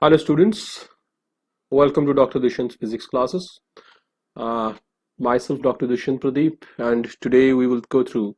Hello students, welcome to Dr. Dushan's physics classes. Myself Dr. Dushan Pradeep, and today we will go through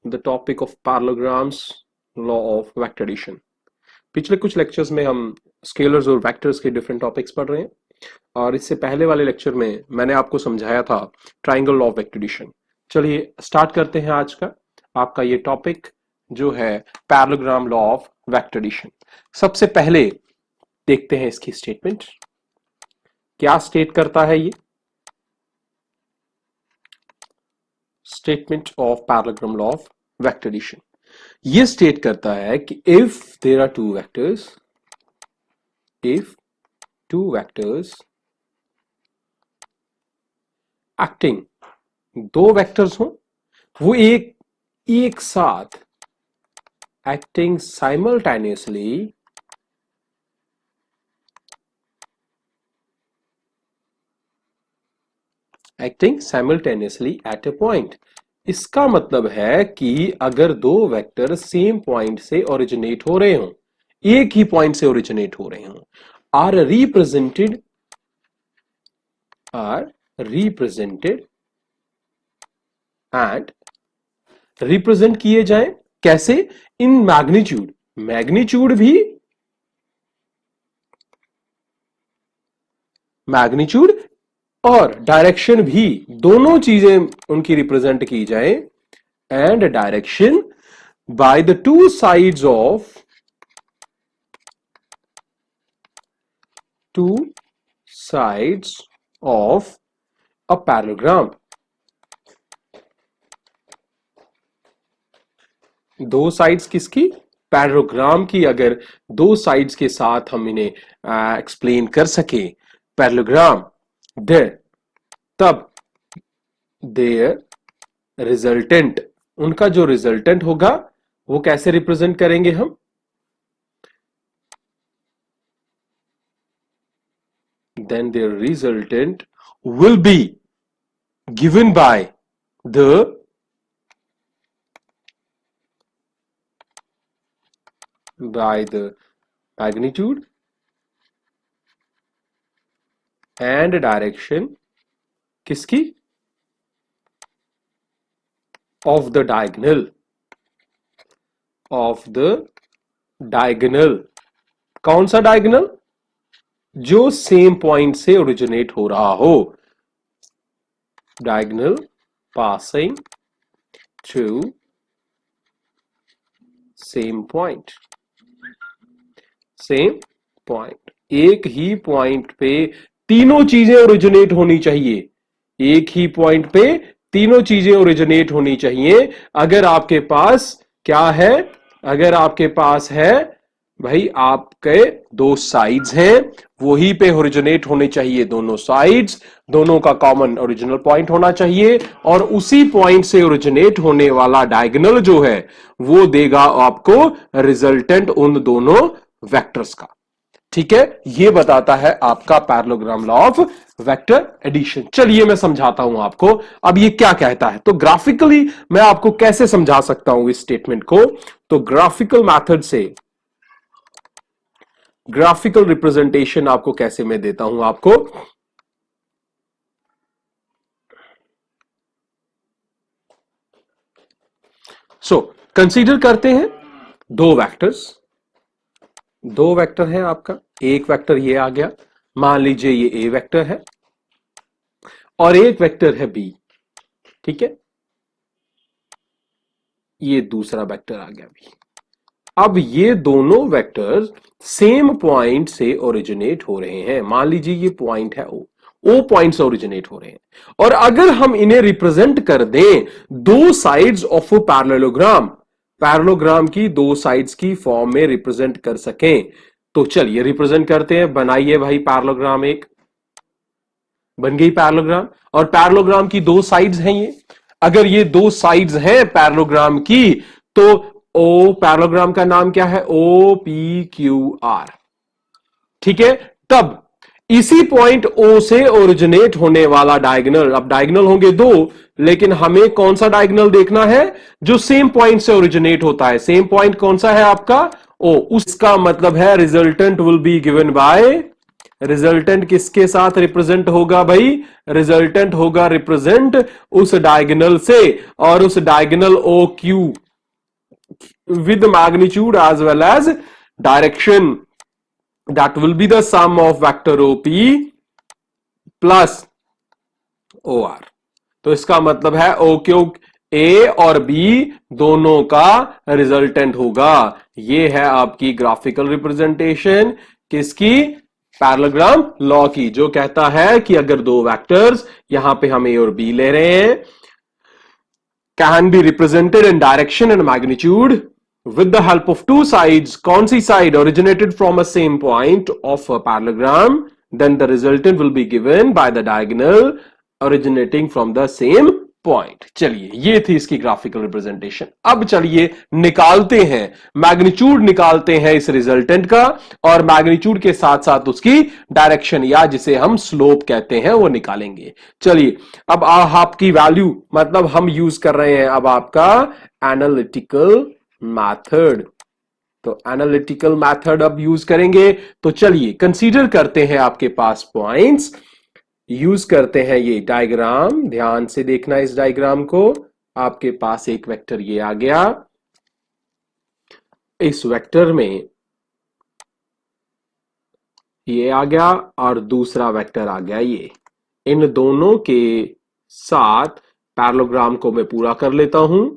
the topic of parallelograms, law of vector addition. पिछले कुछ lectures में हम scalars और vectors के different topics पढ़ रहे हैं और इससे पहले वाले लेक्चर में मैंने आपको समझाया था triangle law of vector addition. चलिए स्टार्ट करते हैं आज का आपका ये टॉपिक जो है parallelogram law of vector addition. सबसे पहले देखते हैं इसकी स्टेटमेंट क्या स्टेट करता है। ये statement of parallelogram law of vector addition ये स्टेट करता है कि if there are two vectors, if two vectors acting, दो वेक्टर्स हो वो एक साथ acting simultaneously acting simultaneously at a point. इसका मतलब है कि अगर दो वेक्टर सेम पॉइंट से ओरिजिनेट हो रहे हो, एक ही पॉइंट से ओरिजिनेट हो रहे हो, आर रिप्रेजेंटेड एंड रिप्रेजेंट किए जाए कैसे? इन मैग्नीट्यूड, मैग्नीट्यूड भी, मैग्नीट्यूड और डायरेक्शन भी, दोनों चीजें उनकी रिप्रेजेंट की जाए and direction by the two sides of a parallelogram. दो साइड्स किसकी? पैरेललोग्राम की। अगर दो साइड्स के साथ हम इन्हें एक्सप्लेन कर सके पैरेललोग्राम, तब देयर रिजल्टेंट, उनका जो रिजल्टेंट होगा वो कैसे रिप्रेजेंट करेंगे हम? Then their resultant will be given by the magnitude and direction किसकी? of the diagonal, कौन सा डायगोनल? जो सेम पॉइंट से ओरिजिनेट हो रहा हो। Diagonal passing through same point, एक ही पॉइंट पे तीनों चीजें ओरिजिनेट होनी चाहिए, एक ही पॉइंट पे तीनों चीजें ओरिजिनेट होनी चाहिए। अगर आपके पास क्या है? अगर आपके पास है भाई आपके दो साइड्स हैं, वही पे ओरिजिनेट होने चाहिए दोनों साइड्स, दोनों का कॉमन ओरिजिनल पॉइंट होना चाहिए और उसी पॉइंट से ओरिजिनेट होने वाला डायगोनल जो है वो देगा आपको रिजल्टेंट उन दोनों वेक्टर्स का। ठीक है, ये बताता है आपका parallelogram law of vector addition. चलिए मैं समझाता हूं आपको अब ये क्या कहता है। तो ग्राफिकली मैं आपको कैसे समझा सकता हूं इस स्टेटमेंट को? तो ग्राफिकल मेथड से, ग्राफिकल रिप्रेजेंटेशन आपको कैसे मैं देता हूं आपको। कंसीडर करते हैं दो वेक्टर है आपका। एक वेक्टर ये आ गया, मान लीजिए ये ए वेक्टर है और एक वेक्टर है बी। ठीक है, ये दूसरा वेक्टर आ गया बी। अब ये दोनों वेक्टर्स सेम पॉइंट से ओरिजिनेट हो रहे हैं। मान लीजिए ये पॉइंट है ओ पॉइंट से ओरिजिनेट हो रहे हैं और अगर हम इन्हें रिप्रेजेंट कर दें दो साइड्स ऑफ पैरेललोग्राम, पैरेललोग्राम की दो साइड्स की फॉर्म में रिप्रेजेंट कर सकें, तो चलिए रिप्रेजेंट करते हैं। बनाइए भाई पैरेललोग्राम, एक बन गई पैरेललोग्राम और पैरेललोग्राम की दो साइड्स हैं ये। अगर ये दो साइड्स हैं पैरेललोग्राम की तो ओ, पैरेललोग्राम का नाम क्या है? O P Q R. ठीक है, तब इसी पॉइंट ओ से ओरिजिनेट होने वाला डायगोनल, अब डायगोनल होंगे दो, लेकिन हमें कौन सा डायगोनल देखना है? जो सेम पॉइंट से ओरिजिनेट होता है। सेम पॉइंट कौन सा है आपका? ओ, उसका मतलब है resultant will be given bye, resultant किसके साथ रिप्रेजेंट होगा भाई? रिजल्टेंट होगा रिप्रेजेंट उस डायगोनल से, और उस diagonal O Q with magnitude as well as direction, that will be the sum of vector OP plus OR। तो इसका मतलब है ओ क्यू ए और बी दोनों का रिजल्टेंट होगा। ये है आपकी ग्राफिकल रिप्रेजेंटेशन किसकी? पैरेललोग्राम लॉ की, जो कहता है कि अगर दो वेक्टर्स, यहां पे हम ए और बी ले रहे हैं, can be represented in direction and magnitude with the help of two sides, कौन सी side? originated from a same point of a parallelogram, then the resultant will be given by the diagonal originating from the same point। चलिए, ये थी इसकी graphical representation. अब चलिए निकालते हैं, magnitude निकालते हैं इस रिजल्टेंट का, और मैग्नीट्यूड के साथ साथ उसकी डायरेक्शन या जिसे हम स्लोप कहते हैं वो निकालेंगे। चलिए, अब आपकी वैल्यू, मतलब हम यूज कर रहे हैं अब आपका एनालिटिकल मैथड। तो एनालिटिकल मैथड अब यूज करेंगे। तो चलिए कंसीडर करते हैं आपके पास पॉइंट्स, यूज करते हैं ये डायग्राम, ध्यान से देखना इस डायग्राम को। आपके पास एक वेक्टर ये आ गया, इस वेक्टर में ये आ गया, और दूसरा वेक्टर आ गया ये। इन दोनों के साथ पैरेललोग्राम को मैं पूरा कर लेता हूं।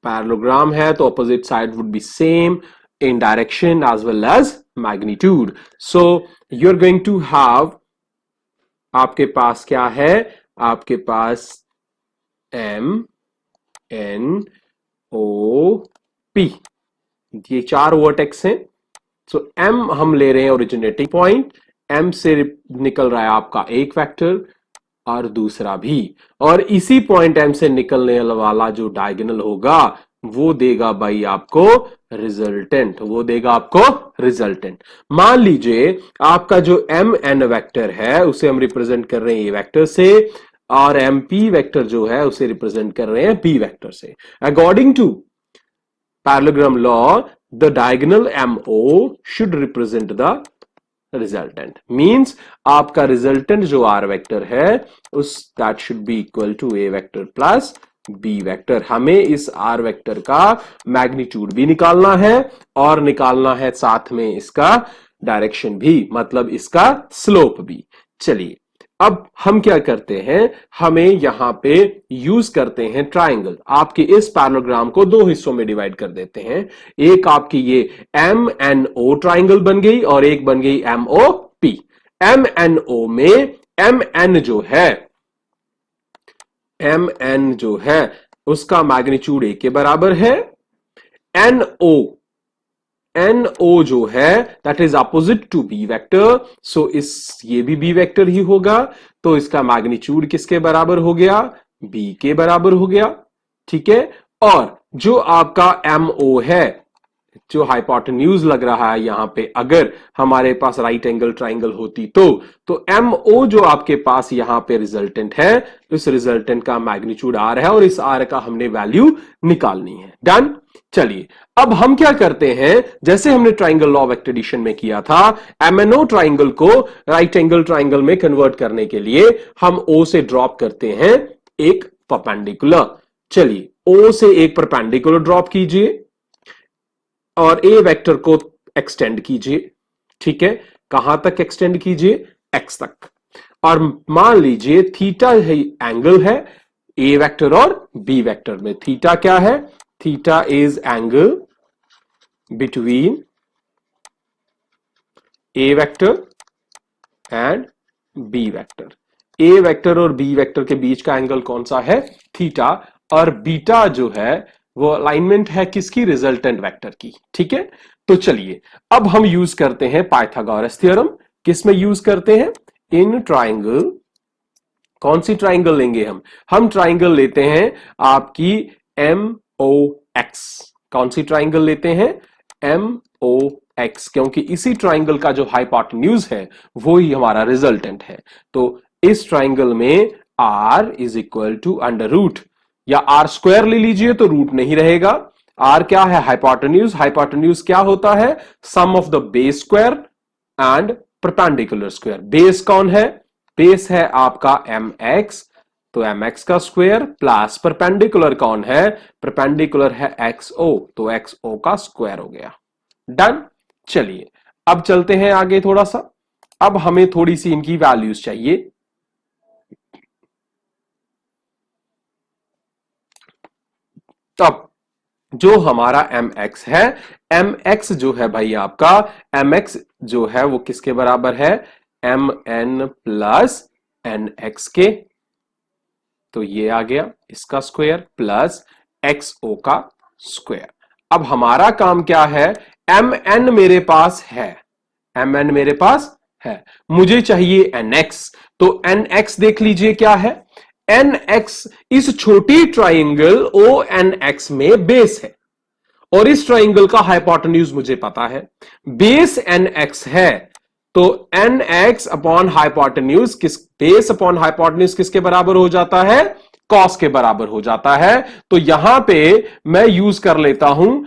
पैरेललोग्राम है तो opposite side would be same in direction as well as magnitude. So you are going to have, आपके पास क्या है? आपके पास एम एन ओ पी, ये चार वर्टेक्स हैं। सो एम हम ले रहे हैं ओरिजिनेटिंग पॉइंट, एम से निकल रहा है आपका एक वेक्टर और दूसरा भी, और इसी पॉइंट एम से निकलने वाला जो डायगोनल होगा वो देगा भाई आपको रिजल्टेंट, वो देगा आपको रिजल्टेंट। मान लीजिए आपका जो एम एन वेक्टर है उसे हम रिप्रेजेंट कर रहे हैं ए वेक्टर से, और एम पी वेक्टर जो है उसे रिप्रेजेंट कर रहे हैं बी वेक्टर से। According to parallelogram law, the diagonal M O should represent the resultant, means आपका रिजल्टेंट जो आर वेक्टर है उस that should be equal to A vector plus B vector. हमें इस आर वेक्टर का मैग्नीट्यूड भी निकालना है और निकालना है साथ में इसका डायरेक्शन भी, मतलब इसका स्लोप भी। चलिए अब हम क्या करते हैं, हमें यहां पे यूज करते हैं ट्राइंगल। आपके इस पैरेललोग्राम को दो हिस्सों में डिवाइड कर देते हैं। एक आपकी ये एम एन ओ ट्राइंगल बन गई और एक बन गई M O P. M N O में एम एन जो है उसका मैग्नीट्यूड ए के बराबर है। एन ओ जो है that is opposite to b vector, so ये भी बी वेक्टर ही होगा, तो इसका मैग्नीट्यूड किसके बराबर हो गया? बी के बराबर हो गया। ठीक है, और जो आपका एम ओ है, जो हाइपोटेन्यूज लग रहा है यहां पे, अगर हमारे पास राइट एंगल ट्राइंगल होती तो एम ओ जो आपके पास यहां पे रिजल्टेंट है, तो इस रिजल्टेंट का मैग्नीट्यूड आर है और इस आर का हमने वैल्यू निकालनी है। डन। चलिए अब हम क्या करते हैं, जैसे हमने triangle law of vector addition में किया था, एमएनओ ट्राइंगल को राइट एंगल ट्राइंगल में कन्वर्ट करने के लिए हम ओ से ड्रॉप करते हैं एक परपेंडिकुलर। चलिए ओ से एक परपेंडिकुलर ड्रॉप कीजिए और ए वेक्टर को एक्सटेंड कीजिए। ठीक है, कहां तक एक्सटेंड कीजिए? एक्स तक। और मान लीजिए थीटा एंगल है ए वेक्टर और बी वेक्टर में। थीटा क्या है? Theta is angle between A vector and B vector. A vector और बी वेक्टर के बीच का एंगल कौन सा है? थीटा। और बीटा जो है वो अलाइनमेंट है किसकी? रिजल्टेंट वेक्टर की। ठीक है, तो चलिए अब हम यूज करते हैं पाइथागोरस थ्योरम। किस में यूज करते हैं? In triangle. कौन सी ट्राइंगल लेंगे हम ट्राइंगल लेते हैं आपकी एम ओ एक्स। कौन सी ट्राइंगल लेते हैं? एम ओ एक्स, क्योंकि इसी ट्राइंगल का जो हाइपोटेन्यूज है वो ही हमारा रिजल्टेंट है। तो इस ट्राइंगल में R is equal to under root, या आर स्क्वायर ले लीजिए तो रूट नहीं रहेगा, आर क्या है? हाइपोटेन्यूज। हाइपोटेन्यूज क्या होता है? Sum of the base square and perpendicular square. Base कौन है? बेस है आपका एम एक्स, तो एम एक्स का स्क्वायर, प्लस परपेंडिकुलर कौन है? परपेंडिकुलर है एक्स ओ, तो एक्स ओ का स्क्वायर हो गया। डन। चलिए अब चलते हैं आगे थोड़ा सा। अब हमें थोड़ी सी इनकी वैल्यूज चाहिए। तब जो हमारा एम एक्स है, एम एक्स जो है भाई आपका, एम एक्स जो है वो किसके बराबर है? M N plus N X के। तो ये आ गया इसका स्क्वायर प्लस एक्स ओ का स्क्वायर। अब हमारा काम क्या है? एम एन मेरे पास है, एम एन मेरे पास है, मुझे चाहिए एन एक्स। तो एन एक्स देख लीजिए क्या है? एन एक्स इस छोटी ट्राइंगल ओ एन एक्स में बेस है, और इस ट्राइंगल का हाइपोटेन्यूज मुझे पता है, बेस एन एक्स है। तो N X upon hypotenuse base upon hypotenuse किसके बराबर हो जाता है? कॉस के बराबर हो जाता है। तो यहां पे मैं यूज कर लेता हूं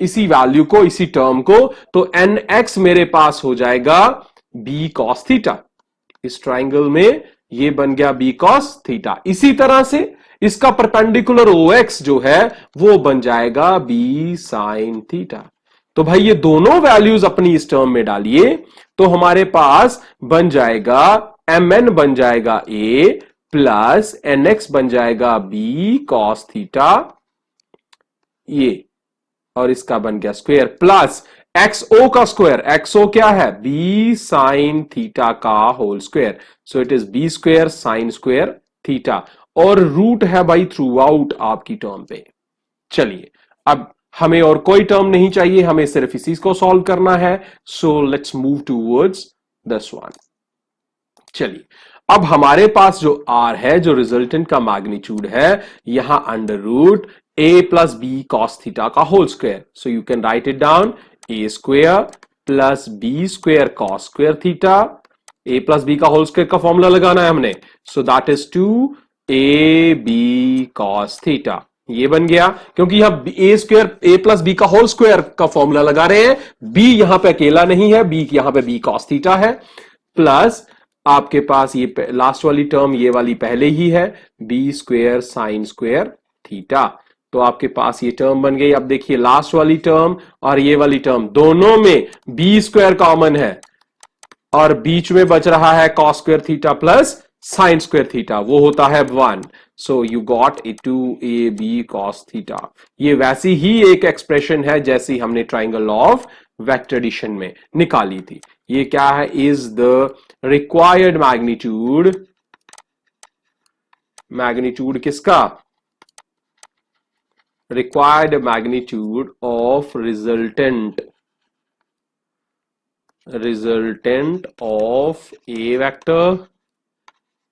इसी वैल्यू को, इसी टर्म को। तो एन एक्स मेरे पास हो जाएगा बी कॉस थीटा। इस ट्राइंगल में ये बन गया बी कॉस थीटा। इसी तरह से इसका परपेंडिकुलर ओ एक्स जो है वो बन जाएगा बी साइन थीटा। तो भाई ये दोनों वैल्यूज अपनी इस टर्म में डालिए, तो हमारे पास बन जाएगा एम एन बन जाएगा ए प्लस एन एक्स बन जाएगा बी कॉस थीटा, ये, और इसका बन गया स्क्वायर प्लस एक्स ओ का स्क्वायर। एक्स ओ क्या है? बी साइन थीटा का whole square. So it is B square sine square theta, और रूट है भाई थ्रू आउट आपकी टर्म पे। चलिए अब हमें और कोई टर्म नहीं चाहिए, हमें सिर्फ इसी को सॉल्व करना है। So let's move towards this one. चलिए अब हमारे पास जो आर है, जो रिजल्टेंट का मैग्नीट्यूड है, यहां under root A plus B cos theta का whole square. So you can write it down, A square plus B square cos square theta. A plus B का होल स्क्वायर का formula लगाना है हमने, so that is 2 B cos theta. ये बन गया, क्योंकि यहां A square A plus B का होल स्क्वायर का फॉर्मूला लगा रहे हैं। बी यहां पे अकेला नहीं है, बी यहां पे बी कॉस थीटा है, प्लस आपके पास ये लास्ट वाली टर्म, ये वाली पहले ही है, B square sine square theta. तो आपके पास ये टर्म बन गई। अब देखिए लास्ट वाली टर्म और ये वाली टर्म दोनों में बी स्क्वायर कॉमन है, और बीच में बच रहा है cos square theta plus sign square theta, वो होता है 1। So you got a 2ab cos theta. ये वैसी ही एक एक्सप्रेशन है जैसी हमने ट्राइंगल ऑफ वेक्टर एडिशन में निकाली थी। ये क्या है? Is the required magnitude, magnitude किसका? Required magnitude of resultant of a vector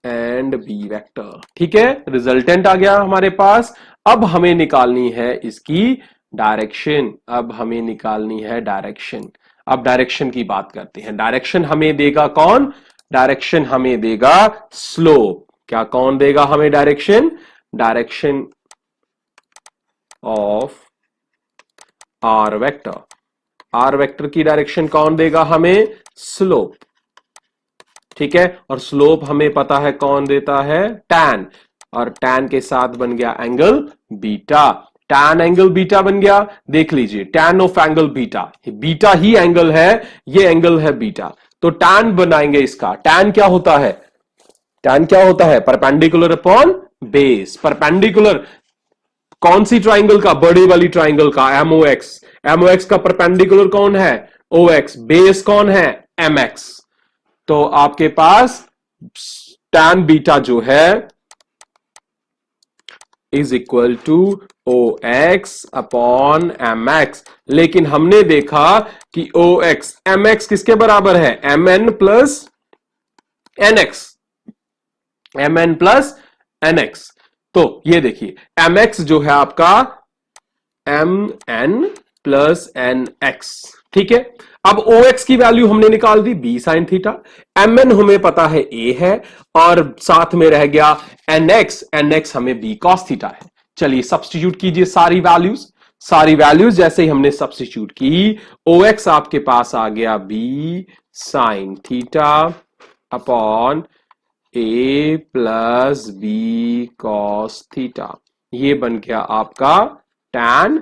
and B vector. ठीक है, रिजल्टेंट आ गया हमारे पास। अब हमें निकालनी है इसकी डायरेक्शन। अब हमें निकालनी है डायरेक्शन। अब डायरेक्शन की बात करते हैं। डायरेक्शन हमें देगा कौन? डायरेक्शन हमें देगा स्लोप। क्या कौन देगा हमें direction? Direction of R vector. R vector की डायरेक्शन कौन देगा हमें? स्लोप। ठीक है, और स्लोप हमें पता है कौन देता है? टैन, और टैन के साथ बन गया angle beta. Tan angle beta बन गया। देख लीजिए, tan of angle beta, beta he angle है, ये एंगल है बीटा। तो टैन बनाएंगे इसका। टैन क्या होता है? टैन क्या होता है? Perpendicular upon base. परपेंडिकुलर कौन सी ट्राइंगल का? बड़ी वाली ट्राइंगल का, एमओएक्स। एमओएक्स का परपेंडिकुलर कौन है? ओएक्स। बेस कौन है? एमएक्स। तो आपके पास टैन बीटा जो है is equal to O X upon M X. लेकिन हमने देखा कि ओ एक्स एम एक्स किसके बराबर है? M N plus N X. M N plus N X. तो ये देखिए एम एक्स जो है आपका M N plus N X. ठीक है, अब ओ एक्स की वैल्यू हमने निकाल दी b sine theta. M N हमें पता है ए है, और साथ में रह गया एन एक्स। एन एक्स हमें बी कॉस थीटा है। चलिए सब्स्टिट्यूट कीजिए सारी वैल्यूज। सारी वैल्यूज जैसे ही हमने सब्स्टिट्यूट की, OX आपके पास आ गया B sine theta upon A plus B cos theta. ये बन गया आपका टैन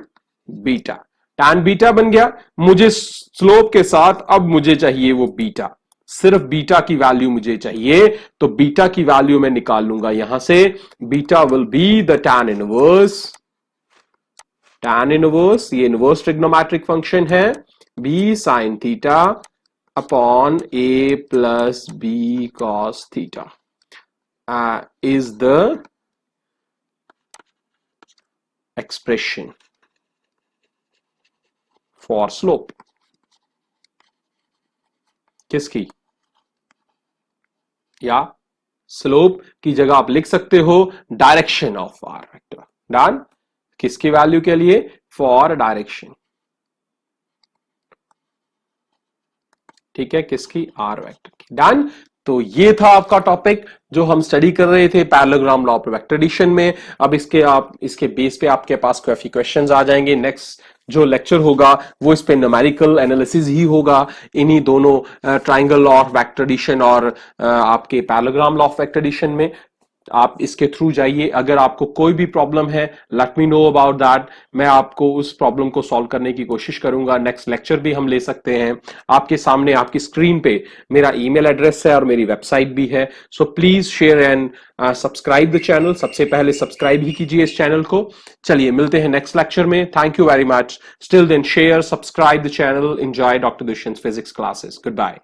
बीटा। टैन बीटा बन गया। मुझे स्लोप के साथ अब मुझे चाहिए वो बीटा, सिर्फ बीटा की वैल्यू मुझे चाहिए, तो बीटा की वैल्यू मैं निकाल लूंगा यहां से। Beta will be the tan inverse, tan inverse, ये इनवर्स ट्रिग्नोमेट्रिक फंक्शन है, B sine theta upon A plus B cos theta is the expression for slope। किसकी? या स्लोप की जगह आप लिख सकते हो direction of R vector. Done. किसकी वैल्यू के लिए? For direction. ठीक है, किसकी? आर वेक्टर की। डन। तो ये था आपका टॉपिक जो हम स्टडी कर रहे थे parallelogram law of vector addition में। अब इसके बेस पे आपके पास काफी क्वेश्चंस आ जाएंगे। नेक्स्ट जो लेक्चर होगा वो इस पे न्यूमेरिकल एनालिसिस ही होगा, इन्हीं दोनों triangle law of vector addition और आपके parallelogram law of vector addition में। आप इसके थ्रू जाइए। अगर आपको कोई भी प्रॉब्लम है, let me know about that. मैं आपको उस प्रॉब्लम को सॉल्व करने की कोशिश करूंगा। नेक्स्ट लेक्चर भी हम ले सकते हैं। आपके सामने आपकी स्क्रीन पे मेरा ईमेल एड्रेस है और मेरी वेबसाइट भी है। So please share and subscribe the channel. सबसे पहले सब्सक्राइब ही कीजिए इस चैनल को। चलिए मिलते हैं नेक्स्ट लेक्चर में। Thank you very much. Still then share, subscribe the channel, enjoy doctor Dushyant physics classes. Good bye.